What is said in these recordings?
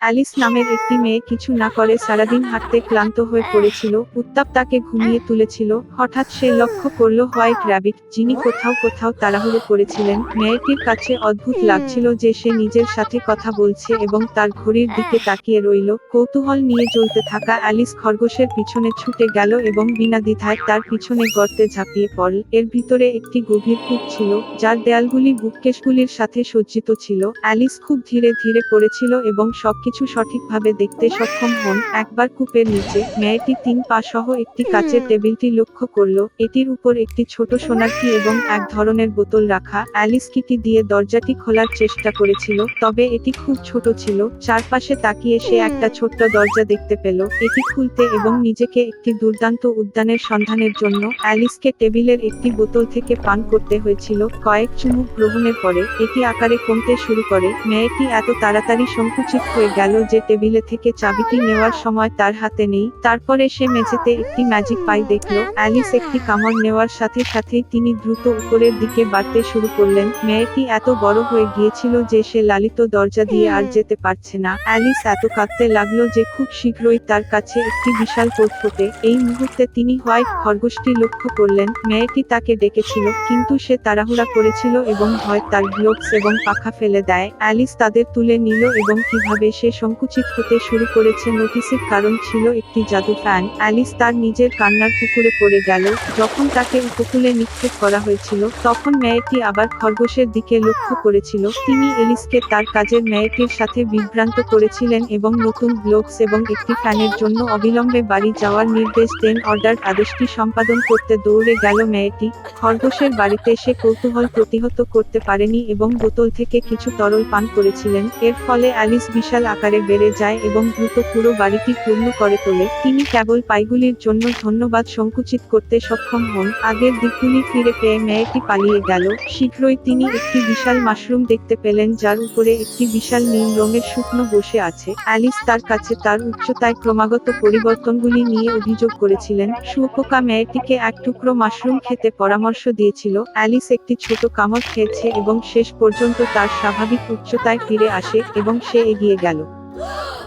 Alice নামের একটি মেয়ে কিছু না করে সারাদিন হাঁটতে ক্লান্ত হয়ে পড়েছিল। উত্তাপ তাকে ঘুমিয়ে তুলেছিল। হঠাৎ সে লক্ষ্য করল হোয়াইট র্যাবিট, যিনি কোথাও কোথাও তাড়াহুড়ো করেছিলেন। মেয়েটির কাছে অদ্ভুত লাগছিল যে সে নিজের সাথে কথা বলছে এবং তার ঘড়ির দিকে তাকিয়ে রইল। কৌতূহল নিয়ে চলতে থাকা অ্যালিস খরগোশের পিছনে ছুটে গেল এবং বিনা দ্বিধায় তার পিছনে গর্তে ঝাঁপিয়ে পড়ল। এর ভিতরে একটি গভীর কূপ ছিল, যার দেয়ালগুলি বুককেসগুলির সাথে সজ্জিত ছিল। অ্যালিস খুব ধীরে ধীরে পড়েছিল এবং সবকিছু সঠিকভাবে দেখতে সক্ষম হন। একবার কূপের নিচে মেয়েটি 3 পা সহ একটি কাচের টেবিলটি লক্ষ্য করল। এটির উপর একটি ছোট সোনার কি এবং এক ধরনের বোতল রাখা। অ্যালিস কিটি দিয়ে দরজাটি খোলার চেষ্টা করেছিল, তবে এটি খুব ছোট ছিল। চারপাশে তাকিয়ে সে একটা ছোট্ট দরজা দেখতে পেল। এটি খুলতে এবং নিজেকে একটি দুর্দান্ত উদ্যানের সন্ধানের জন্য অ্যালিসকে টেবিলের একটি বোতল থেকে পান করতে হয়েছিল। কয়েক চুমুক গ্রহণের পরে এটি আকারে কমতে শুরু করে। মেয়েটি এত তাড়াতাড়ি সংকুচিত হয়ে গেল যে টেবিলে থেকে চাবিটি নেওয়ার সময় তার হাতে নেই। তারপরে সে মেঝেতে একটি ম্যাজিক পাই দেখল। অ্যালিস একটি কামড় নেওয়ার সাথে সাথেই তিনি দ্রুত উপরের দিকে বাড়তে শুরু করলেন। মেয়েটি এত বড় হয়ে গিয়েছিল যে সে লালিত দরজা দিয়ে আর যেতে পারছে না। অ্যালিস এত কাঁদতে লাগলো যে খুব শীঘ্রই তার কাছে একটি বিশাল পথফোটে। এই মুহূর্তে তিনি হোয়াইট খরগোশটি লক্ষ্য করলেন। মেয়েটি তাকে ডেকেছিল, কিন্তু সে তাড়াহুড়া করেছিল এবং ভয় তার গ্লোভস এবং পাখা ফেলে দেয়। অ্যালিস তাদের তুলে নিল এবং কিভাবে সে সংকুচিত হতে শুরু করেছে নোটিসের কারণ ছিল একটি জাদু ফ্যান। অ্যালিস তার নিজের কান্নার পুকুরে পড়ে গেল। যখন তাকে উপকূলে নিক্ষেপ করা হয়েছিল, তখন মেয়েটি আবার খরগোশের দিকে লক্ষ্য করেছিল। তিনি এলিসকে তার কাজের মেয়েটির সাথে বিভ্রান্ত করেছিলেন এবং নতুন গ্লোভস এবং একটি ফ্যানের জন্য অবিলম্বে বাড়ি যাওয়ার নির্দেশ দেন। অর্ডার আদেশটি সম্পাদন করতে দৌড়ে গেল মেয়েটি। খরগোশের বাড়িতে সে কৌতূহল প্রতিহত করতে পারেনি এবং বোতল থেকে কিছু তরল পান করেছিলেন। এর ফলে অ্যালিস বিশাল আকারে বেড়ে যায় এবং দ্রুত পুরো বাড়িটি পূর্ণ করে তোলে। তিনি কেবল পাইগুলির জন্য ধন্যবাদ সংকুচিত করতে সক্ষম হন। আগের দিকগুলি ফিরে পেয়ে মেয়েটি পালিয়ে গেল। শীঘ্রই তিনি একটি বিশাল মাশরুম দেখতে পেলেন, যার উপরে একটি বিশাল নীল রঙের শুকনো বসে আছে। অ্যালিস তার কাছে তার উচ্চতায় ক্রমাগত পরিবর্তনগুলি নিয়ে অভিযোগ করেছিলেন। শুঁয়োপোকা মেয়েটিকে এক টুকরো মাশরুম খেতে পরামর্শ দিয়েছিল। অ্যালিস একটি ছোট কামড় খেয়েছে এবং শেষ পর্যন্ত তার স্বাভাবিক উচ্চতায় ফিরে আসে এবং সে এগিয়ে গেল।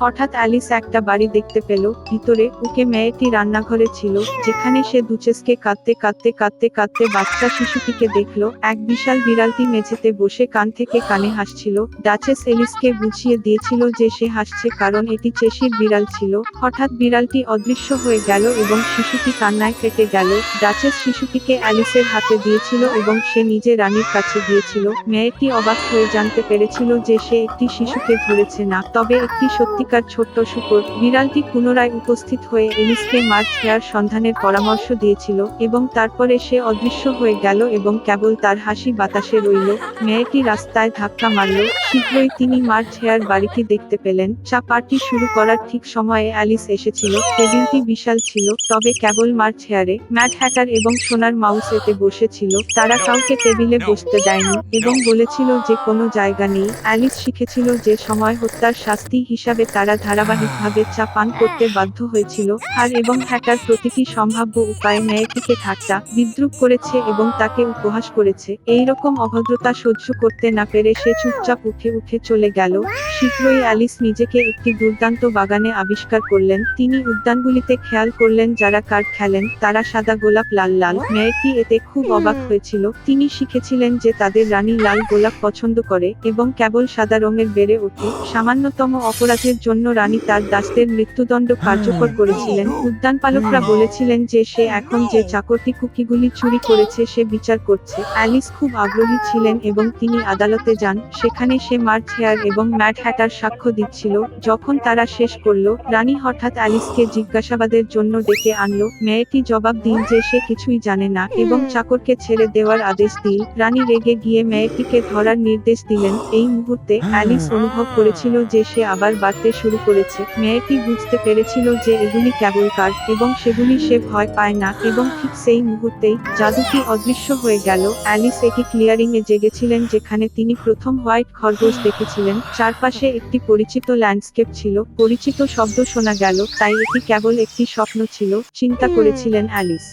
হঠাৎ অ্যালিস একটা বাড়ি দেখতে পেল। ভিতরে উকে মেয়েটি রান্নাঘরে ছিল, যেখানে সে দুচেসকে কাঁদতে কাঁদতে কাঁদতে কাঁদতে বাচ্চা শিশুটিকে দেখল। এক বিশাল বিড়ালটি মেঝেতে বসে কান থেকে কানে হাসছিল। ডাচেস এলিসকে বুঝিয়ে দিয়েছিল যে সে হাসছে কারণ এটি চেশির বিড়াল ছিল। হঠাৎ বিড়ালটি অদৃশ্য হয়ে গেল এবং শিশুটি কান্নায় কেটে গেল। ডাচেস শিশুটিকে অ্যালিসের হাতে দিয়েছিল এবং সে নিজে রানীর কাছে গিয়েছিল। মেয়েটি অবাক হয়ে জানতে পেরেছিল যে সে একটি শিশুকে ধরেছে না, তবে একটি সত্যিকার ছোট্ট শূকর। বিড়ালটি পুনরায় উপস্থিত হয়ে এলিসকে মার্চ হেয়ার সন্ধানের পরামর্শ দিয়েছিল এবং তারপরে সে অদৃশ্য হয়ে গেল এবং কেবল তার হাসি বাতাসে রইল। মেয়েটি রাস্তায় ধাক্কা মারল। শীঘ্রই তিনি মার্চ হেয়ার বাড়িটি দেখতে পেলেন। চা পার্টি শুরু করার ঠিক সময়ে অ্যালিস এসেছিল। টেবিলটি বিশাল ছিল, তবে কেবল মার্চ হেয়ারে ম্যাড হ্যাটার এবং সোনার মাউস এতে বসেছিল। তারা কাউকে টেবিলে বসতে দেয়নি এবং বলেছিল যে কোনো জায়গা নেই। অ্যালিস শিখেছিল যে সময় হত্যার শাস্তি হিসাবে তারা ধারাবাহিকভাবে চা পান করতে বাধ্য হয়েছিল। আর এবং হ্যাটার প্রতিটি সম্ভাব্য উপায়ে মেয়েটিকে ঠাট্টা বিদ্রূপ করেছে এবং তাকে উপহাস করেছে। এই রকম অভদ্রতা সহ্য করতে না পেরে সে চুপচাপ উঠে উঠে চলে গেল। শীঘ্রই অ্যালিস নিজেকে একটি দুর্দান্ত বাগানে আবিষ্কার করলেন। তিনি উদ্যানগুলিতে খেয়াল করলেন যারা কার্ড খেলেন তারা সাদা গোলাপ লাল লাল। মেয়েটি এতে খুব অবাক হয়েছিল। তিনি শিখেছিলেন যে তাদের রানী লাল গোলাপ পছন্দ করে এবং কেবল সাদা রঙের বেড়ে ওঠে। সামান্যতম অপরাধের জন্য রানী তার দাসদের মৃত্যুদণ্ড কার্যকর করেছিলেন। উদ্যানপালকরা বলেছিলেন যে সে এখন যে চাকরটি কুকিগুলি চুরি করেছে সে বিচার করছে। অ্যালিস খুব আগ্রহী ছিলেন এবং তিনি আদালতে যান। সেখানে সে মার্চ হেয়ার এবং ম্যাড হ্যাটার সাক্ষ্য দিচ্ছিল। যখন তারা শেষ করল, রানী হঠাৎ অ্যালিসকে জিজ্ঞাসাবাদের জন্য ডেকে আনলো। মেয়েটি জবাব দিন যে সে কিছুই জানে না এবং চাকরকে ছেড়ে দেওয়ার আদেশ দিল। রানী রেগে গিয়ে মেয়েটিকে ধরার নির্দেশ দিলেন। এই মুহূর্তে অ্যালিস অনুভব করেছিল যে সে আবার বাড়তে শুরু করেছে। মেয়েটি বুঝতে পেরেছিল যে এগুলি কেবল কার্ড এবং সেগুলি সে ভয় পায় না এবং ঠিক সেই মুহূর্তেই জাদুটি অদৃশ্য হয়ে গেল। অ্যালিস একটি ক্লিয়ারিং এ জেগেছিলেন যেখানে তিনি প্রথম হোয়াইট খরগোশ দেখেছিলেন। চারপাশে একটি পরিচিত ল্যান্ডস্কেপ ছিল, পরিচিত শব্দ শোনা গেল, তাই এটি কেবল একটি স্বপ্ন ছিল, চিন্তা করেছিলেন অ্যালিস।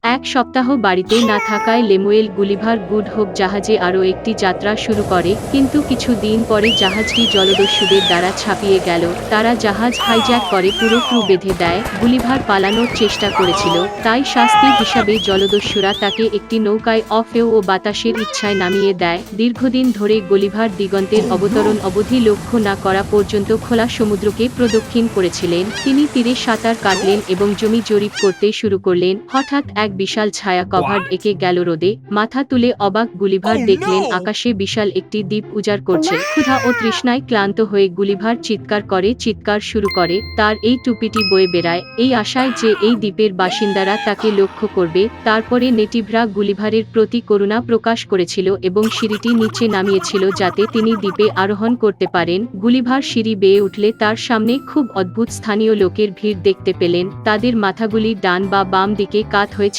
এক সপ্তাহ বাড়িতে না থাকায় লেমুয়েল গুলিভার গুড হোপ জাহাজে আরও একটি যাত্রা শুরু করে, কিন্তু কিছু দিন পরে জাহাজটি জলদস্যুদের দ্বারা ছাপিয়ে গেল। তারা জাহাজ হাইজ্যাক করে পুরো ক্রু বেঁধে দেয়। গুলিভার পালানোর চেষ্টা করেছিল, তাই শাস্তি হিসাবে জলদস্যুরা তাকে একটি নৌকায় অফেও ও বাতাসের ইচ্ছায় নামিয়ে দেয়। দীর্ঘদিন ধরে গুলিভার দিগন্তের অবতরণ অবধি লক্ষ্য না করা পর্যন্ত খোলা সমুদ্রকে প্রদক্ষিণ করেছিলেন। তিনি তীরে সাঁতার কাটলেন এবং জমি জরিপ করতে শুরু করলেন। হঠাৎ এক বিশাল ছায়া কভার এঁকে গেল রোদে। মাথা তুলে অবাক গুলিভার দেখলেন আকাশে বিশাল একটি দ্বীপ উজাড় করছে। ক্ষুধা ও তৃষ্ণায় ক্লান্ত হয়ে গুলিভার চিৎকার শুরু করে। তার এই টুপিটি বয়ে বেড়ায়, এই আশায় যে এই দ্বীপের বাসিন্দারা তাকে লক্ষ্য করবে। তারপরে নেটিভরা গুলিভারের প্রতি করুণা প্রকাশ করেছিল এবং সিঁড়িটি নিচে নামিয়েছিল যাতে তিনি দ্বীপে আরোহণ করতে পারেন। গুলিভার সিঁড়ি বেয়ে উঠলে তার সামনে খুব অদ্ভুত স্থানীয় লোকের ভিড় দেখতে পেলেন। তাদের মাথাগুলি ডান বা বাম দিকে কাত হয়েছিল,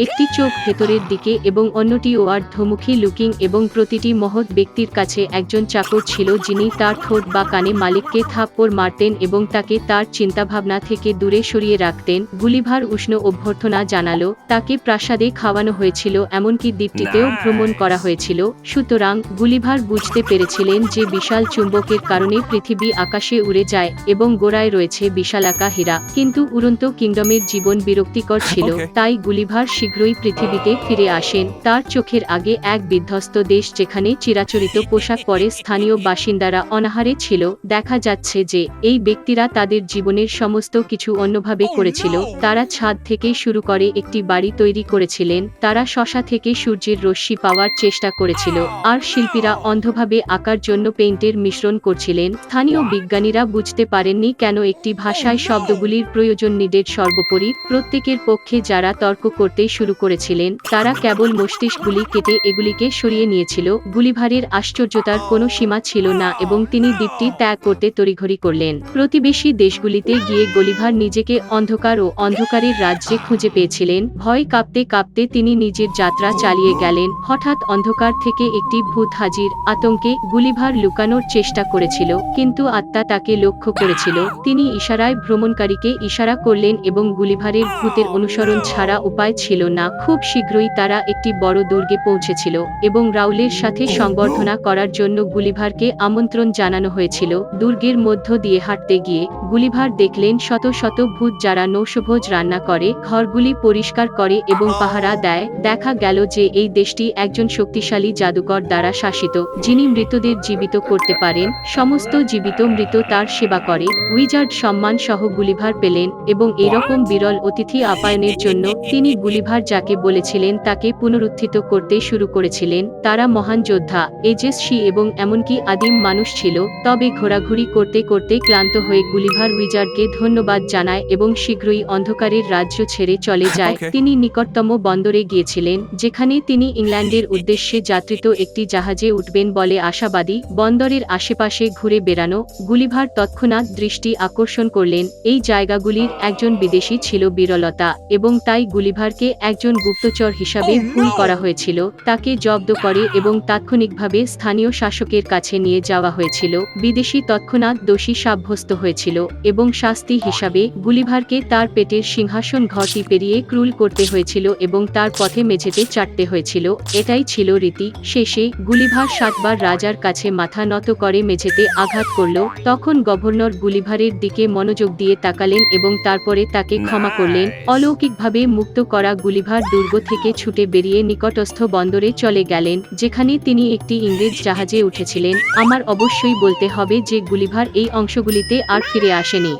একটি চোখ ভেতরের দিকে এবং অন্যটি ঊর্ধ্বমুখী লুকিং, এবং প্রতিটি মহৎ ব্যক্তির কাছে একজন চাকর ছিল যিনি তার ঠোঁট বা কানে মালিককে থাপ্পড় মারতেন এবং তাকে তার চিন্তাভাবনা থেকে দূরে সরিয়ে রাখতেন। গুলিভার উষ্ণ অভ্যর্থনা জানালো, তাকে প্রাসাদে খাওয়ানো হয়েছিল, এমনকি দ্বীপটিতেও ভ্রমণ করা হয়েছিল। সুতরাং গুলিভার বুঝতে পেরেছিলেন যে বিশাল চুম্বকের কারণে পৃথিবী আকাশে উড়ে যায় এবং গোড়ায় রয়েছে বিশালাকা হীরা। কিন্তু উড়ন্ত কিংডমের জীবন বিরক্তিকর ছিল, তাই গুলিভার শীঘ্রই পৃথিবীতে ফিরে আসেন। তার চোখের আগে এক বিধ্বস্ত দেশ যেখানে চিরাচরিত পোশাক পরে স্থানীয় বাসিন্দারা অনাহারে ছিল। দেখা যাচ্ছে যে এই ব্যক্তিরা তাদের জীবনের সমস্ত কিছু অন্যভাবে করেছিল। তারা ছাদ থেকে শুরু করে একটি বাড়ি তৈরি করেছিলেন, তারা শশা থেকে সূর্যের রশ্মি পাওয়ার চেষ্টা করেছিল, আর শিল্পীরা অন্ধভাবে আঁকার জন্য পেইন্টের মিশ্রণ করছিলেন। স্থানীয় বিজ্ঞানীরা বুঝতে পারেননি কেন একটি ভাষায় শব্দগুলির প্রয়োজন নিডেড। সর্বোপরি প্রত্যেকের পক্ষে যারা তর্ক করতে শুরু করেছিলেন তারা কেবল মস্তিষ্কগুলি কেটে এগুলিকে সরিয়ে নিয়েছিল। গুলিভারের আশ্চর্যতার কোনো সীমা ছিল না এবং তিনি দ্বীপটি ত্যাগ করতে তড়িঘড়ি করলেন। প্রতিবেশী দেশগুলিতে গিয়ে গুলিভার নিজেকে অন্ধকার ও অন্ধকারের রাজ্যে খুঁজে পেয়েছিলেন। ভয় কাঁপতে কাঁপতে তিনি নিজের যাত্রা চালিয়ে গেলেন। হঠাৎ অন্ধকার থেকে একটি ভূত হাজির। আতঙ্কে গুলিভার লুকানোর চেষ্টা করেছিল, কিন্তু আত্মা তাকে লক্ষ্য করেছিল। তিনি ইশারায় ভ্রমণকারীকে ইশারা করলেন এবং গুলিভারের ভূতের অনুসরণ ছাড়া উপায় ছিল না। খুব শীঘ্রই তারা একটি বড় দুর্গে পৌঁছেছিল এবং রাউলের সাথে সংবর্ধনা করার জন্য গুলিভারকে আমন্ত্রণ জানানো হয়েছিল। দুর্গের মধ্য দিয়ে হাঁটতে গিয়ে গুলিভার দেখলেন শত শত ভূত যারা নৈশভোজ রান্না করে, ঘরগুলি পরিষ্কার করে এবং পাহারা দেয়। দেখা গেল যে এই দেশটি একজন শক্তিশালী জাদুকর দ্বারা শাসিত, যিনি মৃতদের জীবিত করতে পারেন। সমস্ত জীবিত মৃত তার সেবা করে। উইজার্ড সম্মান সহ গুলিভার পেলেন এবং এরকম বিরল অতিথি আপ্যায়নের জন্য তিনি গুলিভার যাকে বলেছিলেন তাকে পুনরুত্থিত করতে শুরু করেছিলেন। তারা মহান যোদ্ধা, এজেসি এবং এমনকি আদিম মানুষ ছিল। তবে ঘোরাঘুরি করতে করতে ক্লান্ত হয়ে গুলিভার উইজার্ডকে ধন্যবাদ জানায় এবং শীঘ্রই অন্ধকারের রাজ্য ছেড়ে চলে যায়। তিনি নিকটতম বন্দরে গিয়েছিলেন, যেখানে তিনি ইংল্যান্ডের উদ্দেশ্যে যাত্রিত একটি জাহাজে উঠবেন বলে আশাবাদী। বন্দরের আশেপাশে ঘুরে বেড়ানো গুলিভার তৎক্ষণাৎ দৃষ্টি আকর্ষণ করলেন। এই জায়গাগুলির একজন বিদেশী ছিল বিরলতা, এবং তাই গুলিভারকে একজন গুপ্তচর হিসাবে ভুল করা হয়েছিল। তাকে জব্দ করে এবং তাৎক্ষণিকভাবে স্থানীয় শাসকের কাছে নিয়ে যাওয়া হয়েছিল। বিদেশী তৎক্ষণাৎ দোষী সাব্যস্ত হয়েছিল এবং শাস্তি হিসাবে গুলিভারকে তার পেটের সিংহাসন ঘরটি পেরিয়ে ক্রুল করতে হয়েছিল এবং তার পথে মেঝেতে চাটতে হয়েছিল। এটাই ছিল রীতি। শেষে গুলিভার 7 বার রাজার কাছে মাথা নত করে মেঝেতে আঘাত করল। তখন গভর্নর গুলিভারের দিকে মনোযোগ দিয়ে তাকালেন এবং তারপরে তাকে ক্ষমা করলেন। অলৌকিকভাবে মুক্ত করা গুলিভার দুর্গ থেকে ছুটে বেরিয়ে নিকটস্থ বন্দরে চলে গেলেন, যেখানে তিনি একটি ইংরেজ জাহাজে উঠেছিলেন। আমার অবশ্যই বলতে হবে যে গুলিভার এই অংশগুলিতে আর ফিরে আসেনি।